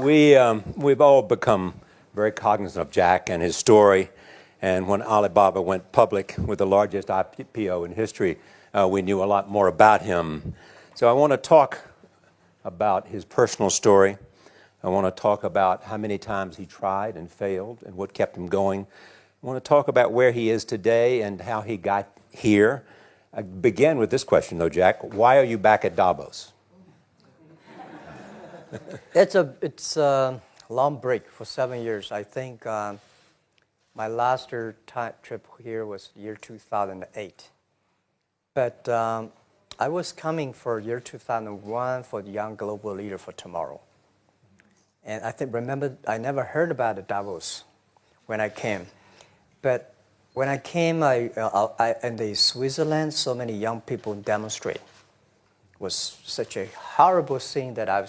We've all become very cognizant of Jack and his story. And when Alibaba went public with the largest IPO in history, we knew a lot more about him. So I want to talk about his personal story. I want to talk about how many times he tried and failed and what kept him going. I want to talk about where he is today and how he got here. I begin with this question, though, Jack. Why are you back at Davos? It's a long break for 7 years. I think my last trip here was year 2008. But I was coming for year 2001 for the Young Global Leader for Tomorrow. And remember, I never heard about the Davos when I came. But when I came, in the Switzerland, so many young people demonstrate. It was such a horrible thing that I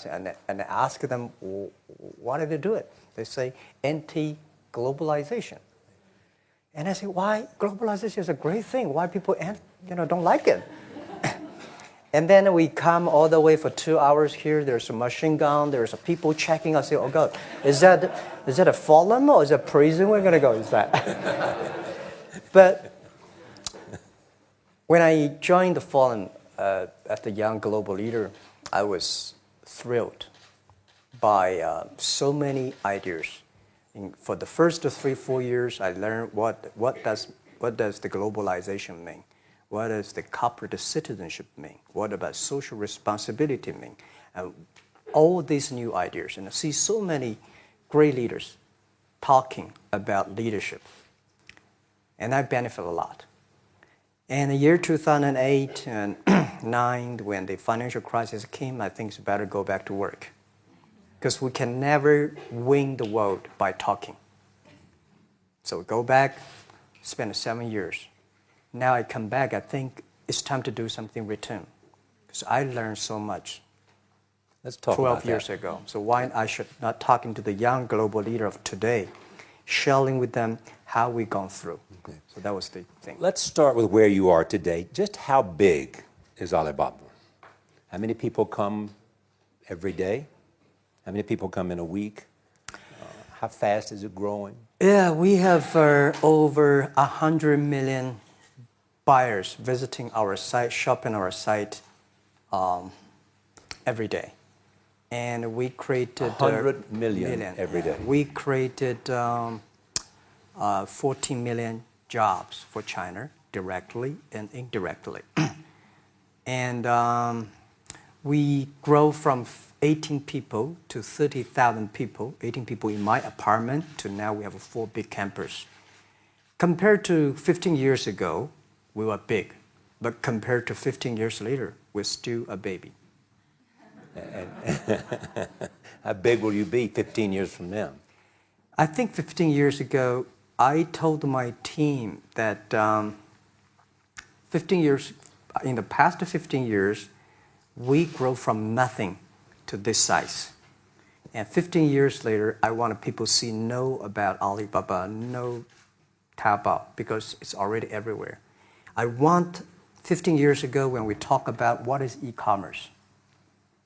asked them, why did they do it? They say, anti-globalization. And I say, why? Globalization is a great thing. Why people don't like it? And then we come all the way for 2 hours here. There's a machine gun. There's people checking. I say, oh, God, is that a forum or is it a prison we're going to go? Is that? But when I joined the forum as the Young Global Leader, I was thrilled by so many ideas. For the first 3-4 years, I learned what does the globalization mean? What does the corporate citizenship mean? What about social responsibility mean? And all these new ideas, and I see so many great leaders talking about leadership, and I benefit a lot. And the year 2008 and 2009, when the financial crisis came, I think it's better go back to work, because we can never win the world by talking. So go back, spend 7 years. Now I come back, I think it's time to do something return, because I learned so much. Let's talk 12 years ago. So why I should not talking to the young global leader of today, sharing with them how we've gone through. Okay. So that was the thing. Let's start with where you are today. Just how big is Alibaba? How many people come every day? How many people come in a week? How fast is it growing? Yeah, we have over 100 million buyers visiting our site, shopping our site every day. And we created 100 million every day. We created 14 million jobs for China, directly and indirectly. And we grow from 18 people to 30,000 people, 18 people in my apartment, to now we have 4 big campus. Compared to 15 years ago, we were big. But compared to 15 years later, we're still a baby. How big will you be 15 years from now? I think 15 years ago, I told my team that in the past 15 years, we grow from nothing to this size. And 15 years later, I want people to know about Alibaba, know Taobao, because it's already everywhere. I want 15 years ago when we talk about what is e-commerce,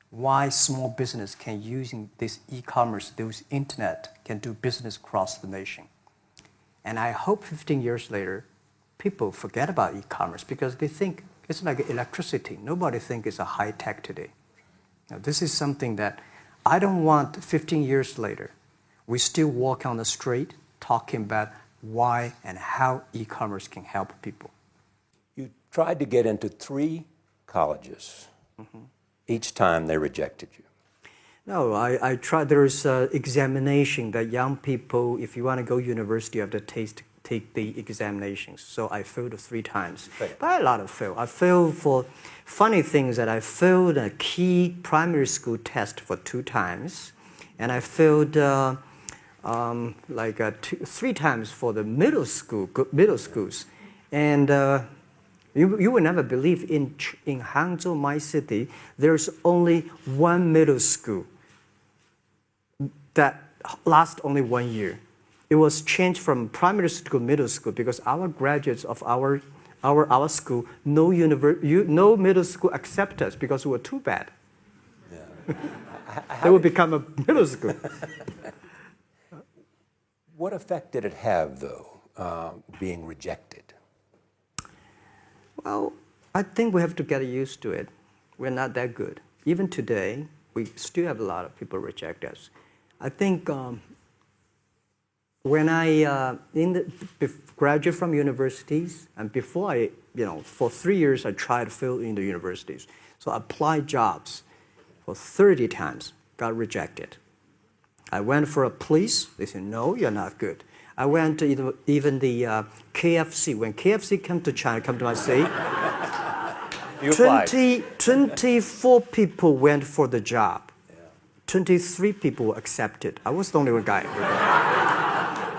why small business can using this e-commerce, this internet, can do business across the nation. And I hope 15 years later, people forget about e-commerce because they think it's like electricity. Nobody thinks it's a high tech today. Now, this is something that I don't want 15 years later. We still walk on the street talking about why and how e-commerce can help people. You tried to get into 3 colleges. Mm-hmm. Each time they rejected you. No, I tried. There is an examination that young people, if you want to go to university, you have to take the examinations. So I failed 3 times. Right. But a lot of fail. I failed for funny things that I failed a key primary school test for 2 times. And I failed 3 times for the middle schools. And you will never believe in Hangzhou, my city, there's only 1 middle school that lasts only 1 year. It was changed from primary school to middle school because our graduates of our school, no middle school accept us because we were too bad. Yeah. They would become a middle school. What effect did it have, though, being rejected? Well, I think we have to get used to it. We're not that good. Even today, we still have a lot of people reject us. I think when I graduated from universities, and before I, for 3 years I tried to fill in the universities. So I applied jobs for 30 times, got rejected. I went for a police, they said, no, you're not good. I went to even the KFC. When KFC come to my city, 24 people went for the job. 23 people were accepted. I was the only one guy.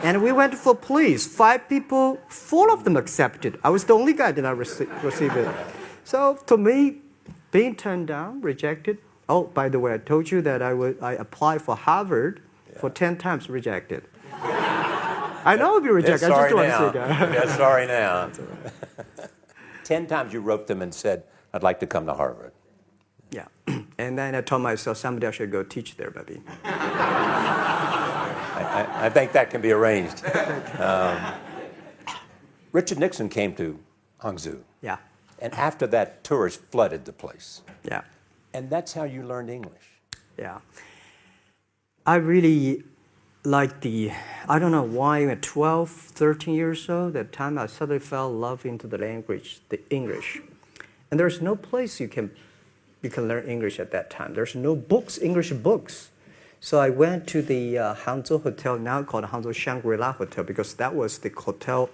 And we went for police. 5 people, 4 of them accepted. I was the only guy that did not receive it. So to me, being turned down, rejected. Oh, by the way, I told you that I applied for Harvard for 10 times, rejected. I know I'll be rejected. I just don't want to say that. Yeah, sorry now. 10 times you wrote them and said, I'd like to come to Harvard. Yeah. And then I told myself, someday I should go teach there, maybe. I think that can be arranged. Richard Nixon came to Hangzhou. Yeah. And after that, tourists flooded the place. Yeah. And that's how you learned English. Yeah. I really like I don't know why, at 12, 13 years old, that time I suddenly fell in love into the language, the English. And there's no place you can learn English at that time. There's no books, English books. So I went to the Hangzhou Hotel, now called Hangzhou Shangri-La Hotel, because that was the hotel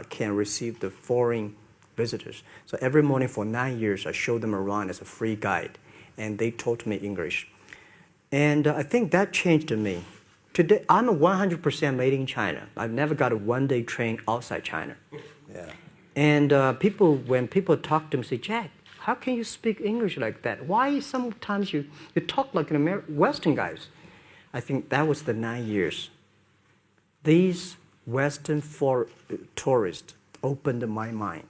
can receive the foreign visitors. So every morning for 9 years, I showed them around as a free guide, and they taught me English. And I think that changed me. Today, I'm 100% made in China. I've never got a one-day train outside China. Yeah. And when people talk to me, say, Jack, how can you speak English like that? Why sometimes you talk like an Western guys? I think that was the 9 years. These Western tourists opened my mind,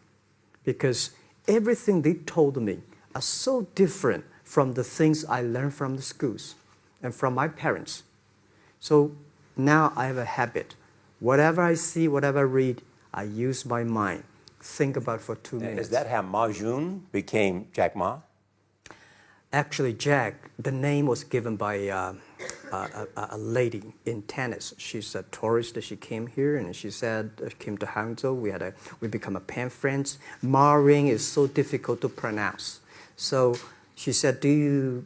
because everything they told me are so different from the things I learned from the schools and from my parents. So now I have a habit. Whatever I see, whatever I read, I use my mind. Think about for 2 minutes. Is that how Ma Jun became Jack Ma? Actually, Jack, the name was given by a lady in tennis. She's a tourist. She came here and she said, came to Hangzhou. We become a pen friends. Ma Ring is so difficult to pronounce. So she said, do you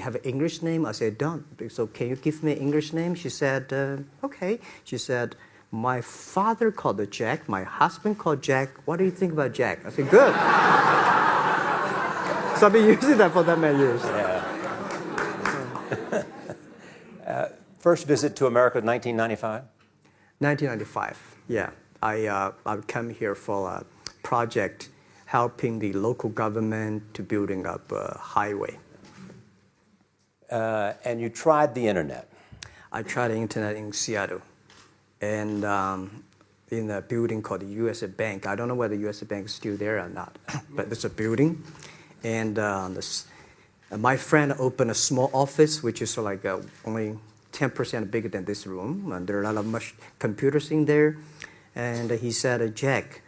have an English name? I said, don't. So can you give me an English name? She said, okay. She said, my father called it Jack. My husband called Jack. What do you think about Jack? I said, good. So I've been using that for that many years. Yeah. First visit to America, 1995? 1995, yeah. I came here for a project helping the local government to building up a highway. And you tried the internet. I tried the internet in Seattle, and in a building called the U.S. Bank. I don't know whether the U.S. Bank is still there or not, but it's a building. And my friend opened a small office, which is like only 10% bigger than this room. And there are a lot of computers in there. And he said, Jack,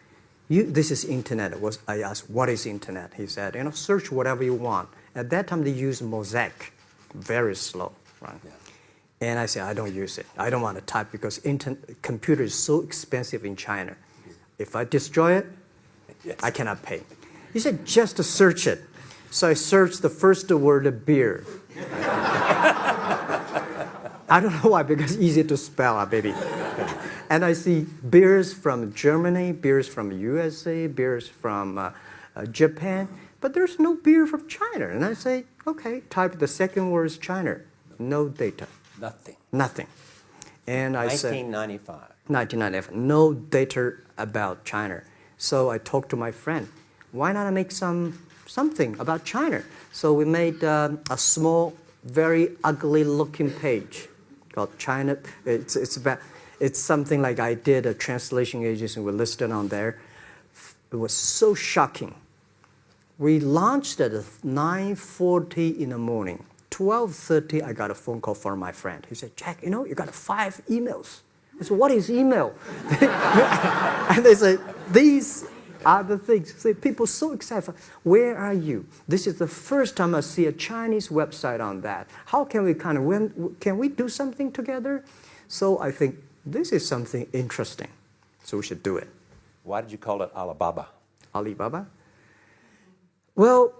this is internet. I asked, what is internet? He said, search whatever you want. At that time, they used Mosaic, very slow, right? Yeah. And I said, I don't use it. I don't want to type because computer is so expensive in China. If I destroy it, yes, I cannot pay. He said, just to search it. So I searched the first word, beer. I don't know why, because it's easy to spell, baby. And I see beers from Germany, beers from USA, beers from Japan, but there's no beer from China. And I say, okay, type the second word is China. No data. Nothing. And I said, 1995, no data about China. So I talked to my friend, why not make something about China? So we made a small, very ugly looking page called China. It's something like I did a translation agency, we listed on there. It was so shocking. We launched at 9:40 in the morning. 12:30, I got a phone call from my friend. He said, Jack, you got 5 emails. I said, what is email? And they say, these are the things. So people so excited. Where are you? This is the first time I see a Chinese website on that. How can we can we do something together? So I think this is something interesting. So we should do it. Why did you call it Alibaba? Alibaba? Well,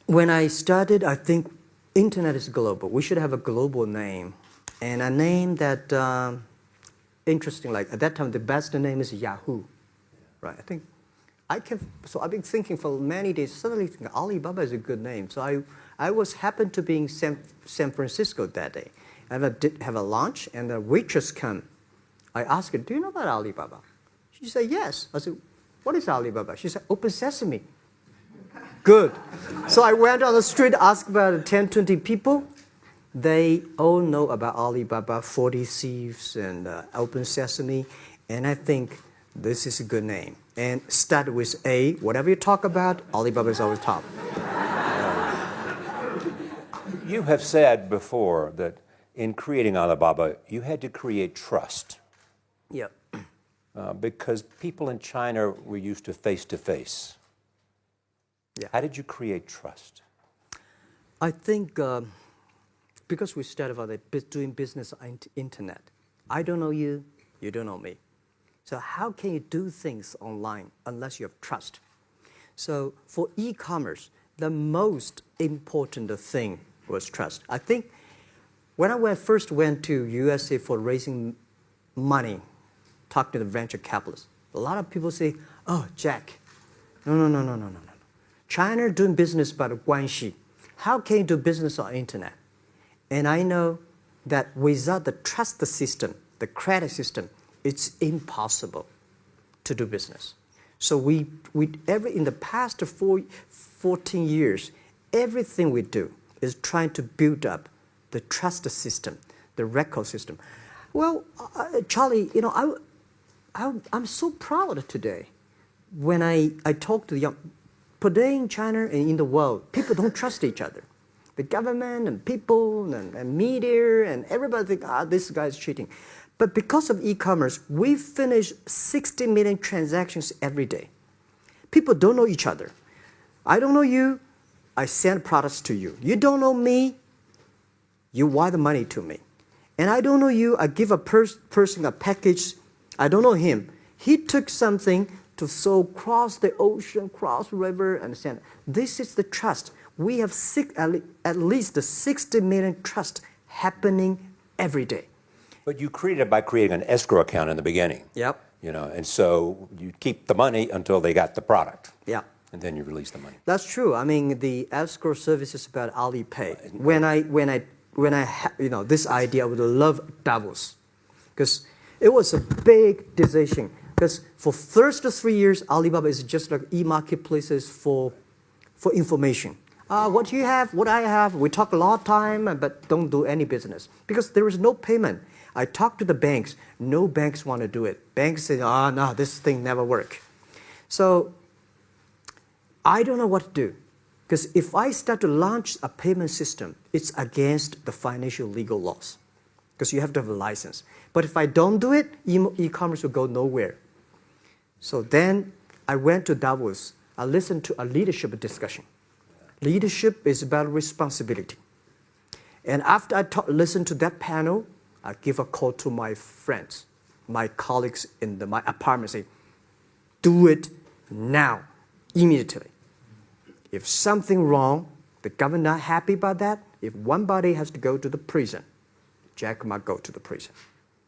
when I started, I think internet is global. We should have a global name. And a name that, interesting, like at that time, the best name is Yahoo. Right? So I've been thinking for many days, suddenly think Alibaba is a good name. So I happened to be in San Francisco that day. And I did have a lunch, and the waitress came. I asked her, do you know about Alibaba? She said, yes. I said, what is Alibaba? She said, Open Sesame. Good. So I went on the street, asked about 10, 20 people. They all know about Alibaba, 40 Thieves, and Open Sesame. And I think this is a good name. And start with A. Whatever you talk about, Alibaba is always top. You have said before that in creating Alibaba, you had to create trust. Yeah. Because people in China were used to face-to-face. Yeah. How did you create trust? I think because we started about doing business on internet. I don't know you, you don't know me. So how can you do things online unless you have trust? So for e-commerce, the most important thing was trust. I think when I first went to USA for raising money, talk to the venture capitalists, a lot of people say, oh, Jack, no. China doing business by the guanxi. How can you do business on internet? And I know that without the trust system, the credit system, it's impossible to do business. So in the past 14 years, everything we do is trying to build up the trust system, the record system. Well, Charlie, I'm so proud today when I talk to the young. Today in China and in the world, people don't trust each other. The government and people and media and everybody think, this guy's cheating. But because of e-commerce, we finish 60 million transactions every day. People don't know each other. I don't know you, I send products to you. You don't know me, you wire the money to me. And I don't know you, I give a person a package, I don't know him. He took something to cross the ocean, cross the river, and send. This is the trust. We have at least 60 million trust happening every day. But you created it by creating an escrow account in the beginning. Yep. And so you keep the money until they got the product. Yeah. And then you release the money. That's true. I mean, the escrow service is about Alipay. When I had this idea, I would love Davos, because it was a big decision. Because for first 3 years, Alibaba is just like e-marketplaces for information. What you have, what I have, we talk a lot of time, but don't do any business. Because there is no payment. I talk to the banks. No banks want to do it. Banks say, no, this thing never work. So I don't know what to do. Because if I start to launch a payment system, it's against the financial legal laws. Because you have to have a license. But if I don't do it, e-commerce will go nowhere. So then I went to Davos. I listened to a leadership discussion. Leadership is about responsibility. And after I listened to that panel, I give a call to my friends, my colleagues in my apartment, say, do it now, immediately. If something wrong, the government not happy about that, if one body has to go to the prison, Jack might go to the prison.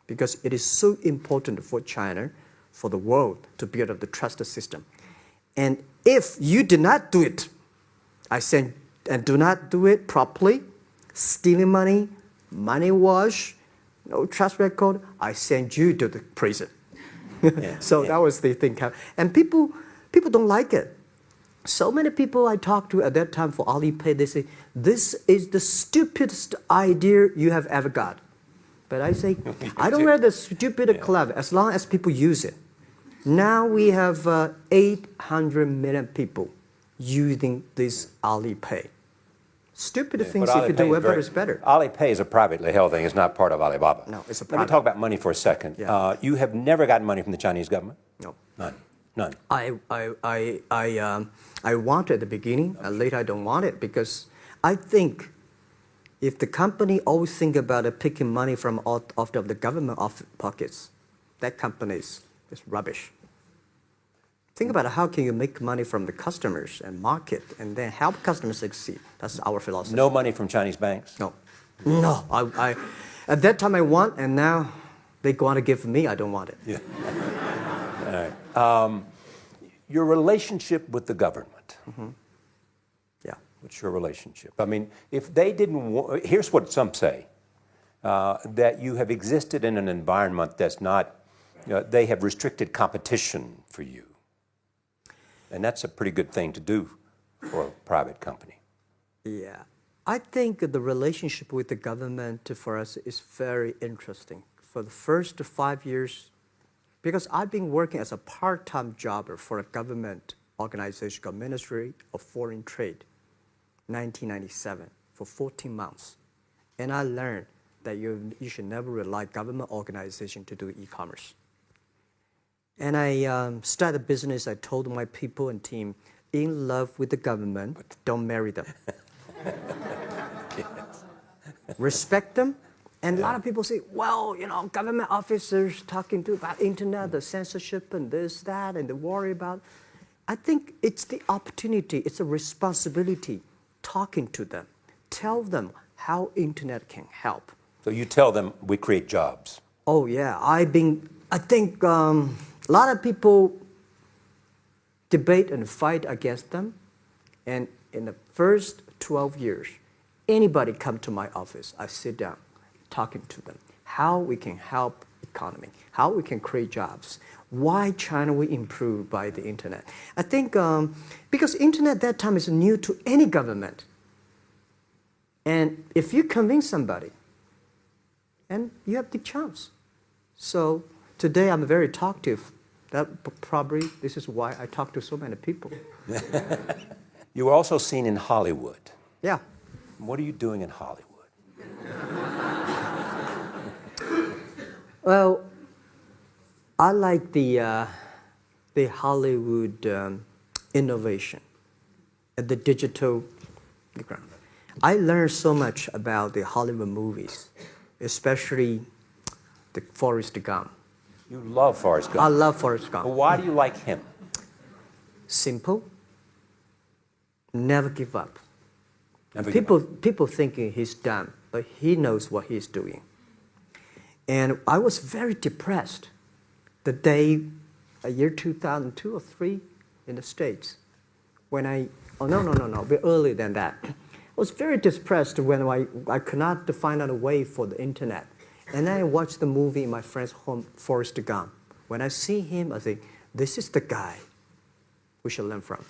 Because it is so important for China, for the world, to build up the trust system. And if you did not do it, and do not do it properly, stealing money, money wash, no trust record, I send you to the prison. That was the thing. And people don't like it. So many people I talked to at that time for Alipay, they say, this is the stupidest idea you have ever got. But I say, I don't wear the stupid clever as long as people use it. Now we have 800 million people using this Alipay. Stupid things, But if you Alipay do is it better, it's better. Alipay is a privately held thing. It's not part of Alibaba. No, it's a Let me private. talk about money for a second. Yeah. You have never gotten money from the Chinese government? No. None. None. I want it at the beginning, and later I don't want it because I think if the company always think about picking money from out of the government pockets, that company is rubbish. Think about how can you make money from the customers and market and then help customers succeed. That's our philosophy. No money from Chinese banks? No. No. I at that time I want, and now they want to give me, I don't want it. Yeah. All right. Your relationship with the government. Mm-hmm. Yeah. What's your relationship? I mean, if they didn't, here's what some say, that you have existed in an environment that's not, they have restricted competition for you. And that's a pretty good thing to do for a private company. Yeah. I think the relationship with the government for us is very interesting. For the first 5 years, because I've been working as a part-time jobber for a government organization called Ministry of Foreign Trade, 1997, for 14 months. And I learned that you should never rely on government organization to do e-commerce. And I started a business. I told my people and team, in love with the government, don't marry them. Yes. Respect them. And a lot of people say, well, government officers talking about internet, the censorship and this, that, and they worry about. I think it's the opportunity, it's a responsibility talking to them. Tell them how internet can help. So you tell them we create jobs. Oh, yeah. I think a lot of people debate and fight against them. And in the first 12 years, anybody come to my office, I sit down, talking to them, how we can help economy, how we can create jobs, why China will improve by the internet. I think because internet that time is new to any government. And if you convince somebody, and you have the chance. So today I'm very talkative. That probably this is why I talk to so many people. You were also seen in Hollywood. Yeah. What are you doing in Hollywood? Well, I like the Hollywood innovation at the digital background. I learned so much about the Hollywood movies, especially the Forrest Gump. You love Forrest Gump. I love Forrest Gump. Well, why do you like him? Simple. Never give up. Never give up. People thinking he's dumb, but he knows what he's doing. And I was very depressed the day, year 2002 or 3 in the States, when a bit earlier than that. I was very depressed when I could not find out a way for the internet. And then I watched the movie in my friend's home, Forrest Gump. When I see him, I think, this is the guy we should learn from.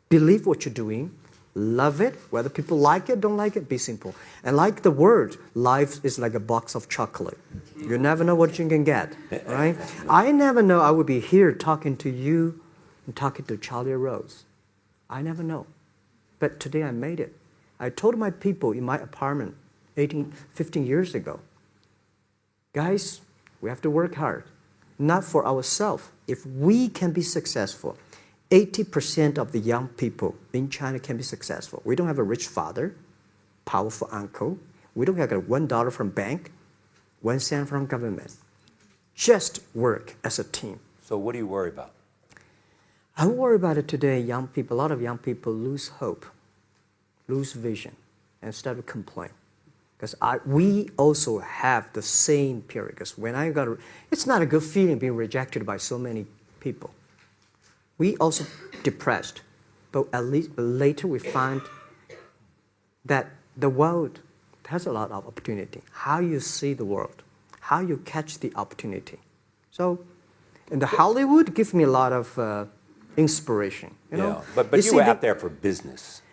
Believe what you're doing. Love it. Whether people like it, don't like it, be simple. And like the word, life is like a box of chocolate. You never know what you can get, right? I never know I would be here talking to you and talking to Charlie Rose. I never know. But today I made it. I told my people in my apartment 15 years ago, guys, we have to work hard, not for ourselves. If we can be successful, 80% of the young people in China can be successful. We don't have a rich father, powerful uncle. We don't have $1 from bank, 1 cent from government. Just work as a team. So what do you worry about? I worry about it today. Young people, a lot of young people lose hope, lose vision, and start to complain. Because we also have the same period. Because when it's not a good feeling being rejected by so many people. We also depressed, but at least later we find that the world has a lot of opportunity. How you see the world, how you catch the opportunity. So, in the Hollywood gives me a lot of inspiration. You know? But you were out there for business.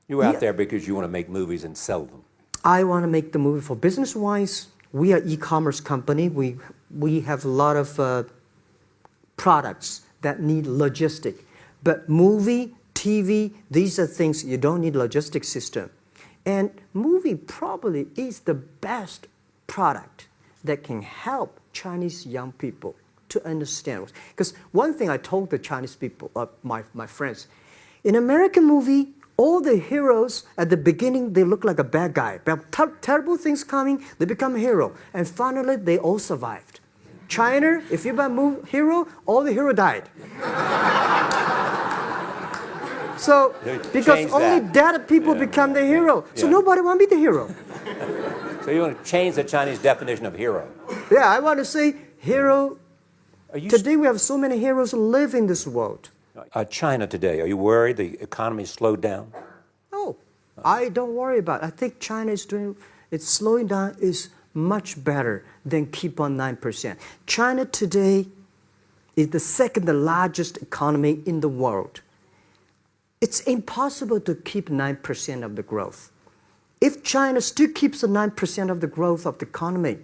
You were out there because you want to make movies and sell them. I want to make the movie for business-wise. We are e-commerce company. We have a lot of products that need logistic. But movie, TV, these are things you don't need logistic system. And movie probably is the best product that can help Chinese young people to understand. Because one thing I told the Chinese people, my friends, in American movie, all the heroes at the beginning, they look like a bad guy. Terrible things coming, they become a hero. And finally, they all survived. China, if you buy a hero, all the hero died. So, because only dead people become the hero. So nobody want to be the hero. So you want to change the Chinese definition of hero? Yeah, I want to say hero. Today we have so many heroes who live in this world. China today, are you worried the economy slowed down? No, I don't worry about it. I think China is doing, it's slowing down is much better than keep on 9%. China today is the second largest economy in the world. It's impossible to keep 9% of the growth. If China still keeps the 9% of the growth of the economy,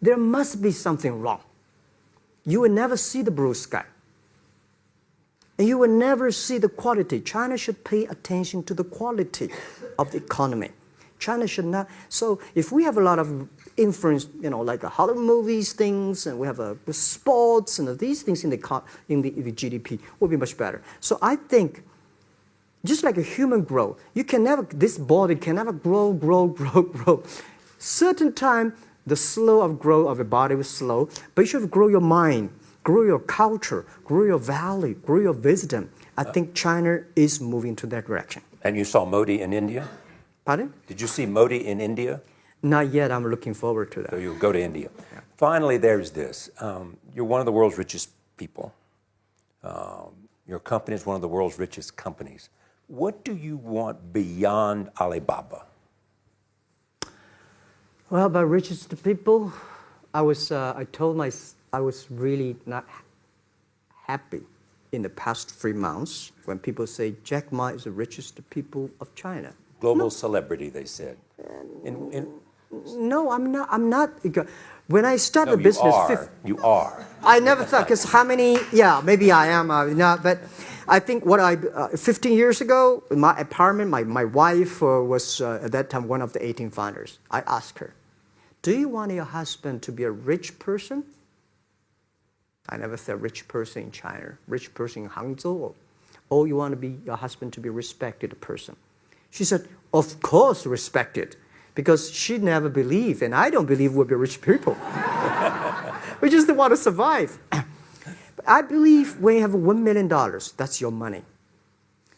there must be something wrong. You will never see the blue sky. And you will never see the quality. China should pay attention to the quality of the economy. China should not. So if we have a lot of influence, like Hollywood movies, things, and we have the sports and these things in the GDP, will be much better. So I think, just like a human growth, this body can never grow. Certain time, the slow of growth of the body was slow, but you should grow your mind, grow your culture, grow your value, grow your wisdom. I think China is moving to that direction. And you saw Modi in India? Pardon? Did you see Modi in India? Not yet. I'm looking forward to that. So you'll go to India. Yeah. Finally, there's this. You're one of the world's richest people. Your company is one of the world's richest companies. What do you want beyond Alibaba? Well, by richest people, I was really not happy in the past 3 months when people say Jack Ma is the richest people of China. Global celebrity, they said. No, I'm not. When I started business, you are. I never thought, because how many? Yeah, maybe I am. But I think 15 years ago, in my apartment, my wife was at that time one of the 18 founders. I asked her, "Do you want your husband to be a rich person?" I never said rich person in China, rich person in Hangzhou, or you want your husband to be a respected person. She said, "Of course, respected." Because she never believed, and I don't believe we'll be rich people. We just want to survive. But I believe when you have $1 million, that's your money.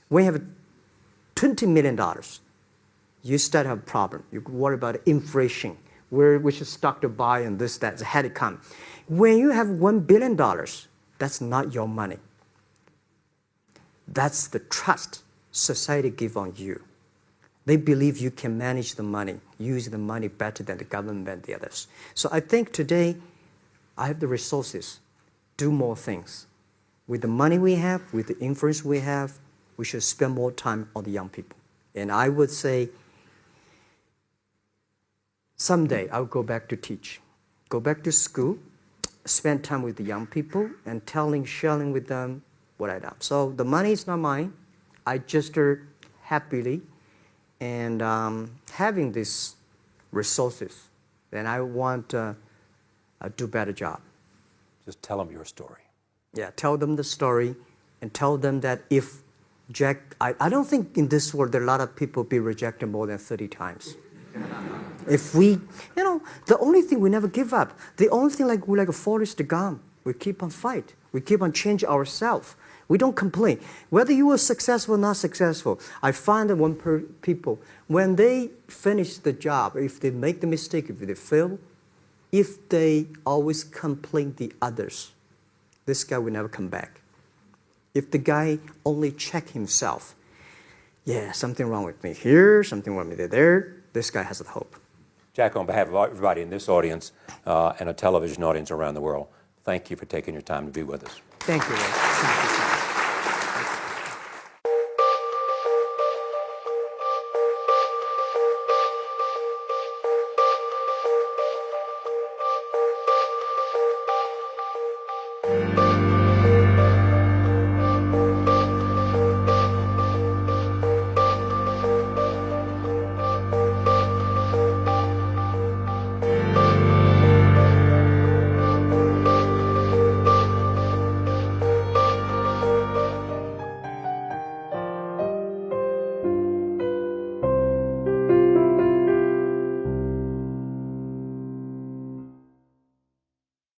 When you have $20 million, you start to have a problem. You worry about inflation, which stock to buy and this, that, had to come. When you have $1 billion, that's not your money. That's the trust society gives on you. They believe you can manage the money, use the money better than the government and the others. So I think today, I have the resources, do more things. With the money we have, with the influence we have, we should spend more time on the young people. And I would say, someday I'll go back to teach, go back to school, spend time with the young people, and sharing with them what I done. So the money is not mine. I just happily and having these resources, then I want to do a better job. Just tell them your story. Yeah, tell them the story and tell them that if Jack, I don't think in this world there are a lot of people be rejected more than 30 times. If we, the only thing we never give up, the only thing we're like a Forrest Gump, we keep on fight. We keep on changing ourselves. We don't complain. Whether you were successful or not successful, I find that people, when they finish the job, if they make the mistake, if they fail, if they always complain the others, this guy will never come back. If the guy only check himself, yeah, something wrong with me here, something wrong with me there, this guy has a hope. Jack, on behalf of everybody in this audience and a television audience around the world, thank you for taking your time to be with us. Thank you, Ray. Thank you so much.